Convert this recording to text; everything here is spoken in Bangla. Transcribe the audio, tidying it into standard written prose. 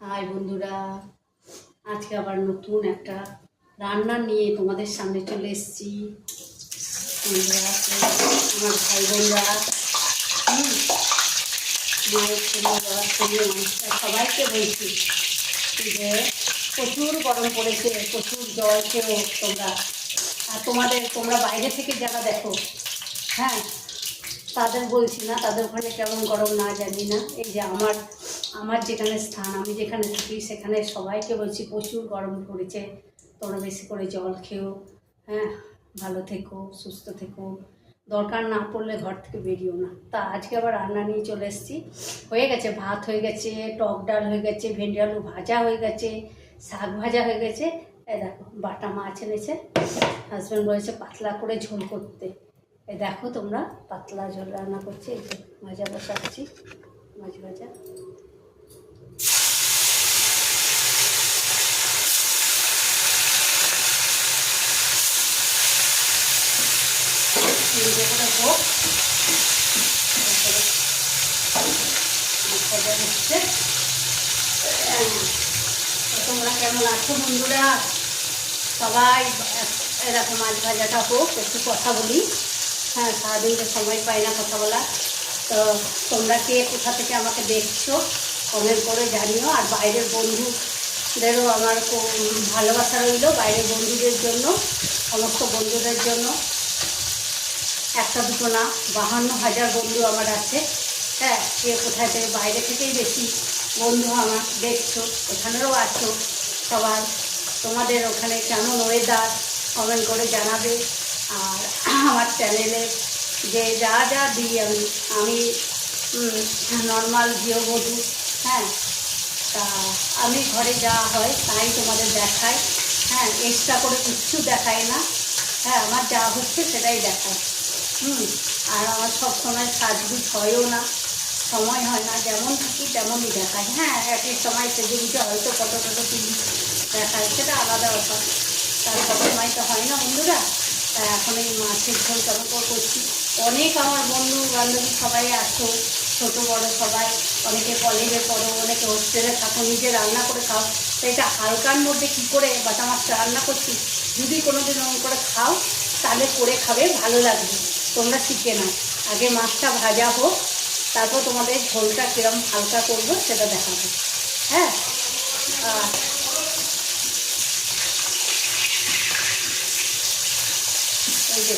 হাই বন্ধুরা, আজকে আবার নতুন একটা রান্না নিয়ে তোমাদের সামনে চলে এসেছি। বন্ধুরা, আমার ভাই বোনরা, মায়ের ছেলে সবাইকে বলছি যে প্রচুর গরম পড়েছে, প্রচুর জল খেয়েও তোমরা। আর তোমরা বাইরে থেকে যারা দেখো, হ্যাঁ, তাদের বলছি না, তাদের ওখানে কেমন গরম না জানি না। এই যে আমার যেখানে স্থান, আমি যেখানে থাকি সেখানে সবাইকে বলছি প্রচুর গরম পড়েছে, তোমরা বেশি করে জল খেও, হ্যাঁ, ভালো থেকো, সুস্থ থেকো, দরকার না পড়লে ঘর থেকে বেরিও না। তা আজকে আবার রান্না নিয়ে চলে এসেছি। হয়ে গেছে, ভাত হয়ে গেছে, টক ডাল হয়ে গেছে, ভেন্ডি আলু ভাজা হয়ে গেছে, শাক ভাজা হয়ে গেছে। এই দেখো বাটা মাছ এনেছে, হাজব্যান্ড বলেছে পাতলা করে ঝোল করতে। এই দেখো তোমরা, পাতলা ঝোল রান্না করছি। এই যে ভাজা বসাচ্ছি, মাছ ভাজা। করে হোক, ভাজা হচ্ছে। তোমরা কেমন আছো বন্ধুরা? সবাই এরকম মাছ ভাজাটা হোক, একটু কথা বলি। হ্যাঁ, সারাদিন তো সময় পাই না কথা বলা। তো তোমরা কে কোথা থেকে আমাকে দেখছো কমেন্ট করে জানিও। আর বাইরের বন্ধুদেরও আমার ভালোবাসা রইল, বাইরের বন্ধুদের জন্য, সমস্ত বন্ধুদের জন্য। একটা দুটো না, 52,000 বন্ধু আমার আছে। হ্যাঁ, কে কোথায় থেকে, বাইরে থেকেই বেশি বন্ধু আমার দেখছো, এখানেও আছো সবাই। তোমাদের ওখানে কেমন ওয়েদার কমেন্ট করে জানাবে। আর আমার চ্যানেলে যে যা যা দিই আমি নর্মাল গৃহবধূ, হ্যাঁ, তা আমি ঘরে যা হয় তাই তোমাদের দেখাই। হ্যাঁ, এক্সট্রা করে কিচ্ছু দেখাই না। হ্যাঁ, আমার যা হচ্ছে সেটাই দেখায়। আর আমার সবসময় সাজগুজ হয়ও না, সময় হয় না, যেমন থাকি তেমনই দেখায়। হ্যাঁ, একই সময় সেজে গুজে হয়তো ফটো টটো তুলি দেখায়, সেটা আলাদা ব্যাপার। তার সবসময় তো হয় না বন্ধুরা। তা এখন এই মাছের ঝোল কেমন করে করছি। অনেক আমার বন্ধু বান্ধবী সবাই আছো, ছোটো বড়ো সবাই, অনেকে কলেজে পড়ো, অনেকে হোস্টেলে থাকো, নিজে রান্না করে খাও। তো এটা হালকার মধ্যে কী করে বাটা মাছটা রান্না করছি, যদি কোনো দিন ওরকম করে খাও তাহলে করে খাবে, ভালো লাগবে। তোমরা শিখে নাও, আগে মাছটা ভাজা হোক, তারপর তোমাদের ঝোলটা কীরকম হালকা করবো সেটা দেখাবো। হ্যাঁ, এই যে